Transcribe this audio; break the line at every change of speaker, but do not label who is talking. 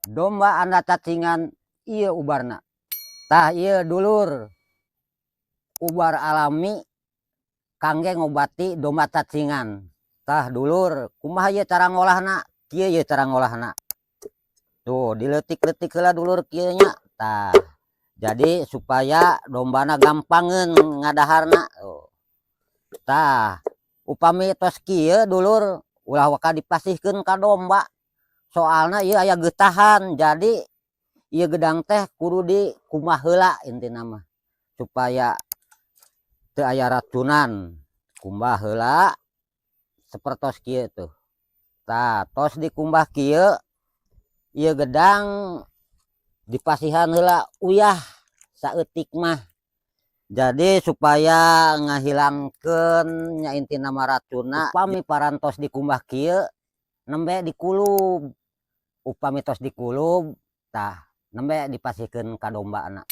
domba anda cacingan iya ubarna tah iya dulur ubar alami kangge ngobati domba cacingan tah dulur kumaha ieu cara ngolahna kieu ye cara ngolahna tuh diletik-letik heula dulur kieu nya tah jadi supaya dombana gampangeun ngadaharna tah upami tos kieu dulur ulah waka dipasihkeun ka domba soalna ieu aya geutahan jadi ieu gedang teh kudu dikumah heula intina mah supaya teu aya racunan kumbah heula sapertos kieu tuh tah tos dikumbah kieu ieu gedang dipasihan heula uyah saeutik mah jadi supaya ngahilangkeun nya intina mah racunna upami parantos dikumbah kieu nembe dikulub upami tos dikulub tah nembe dipasihkeun ka dombana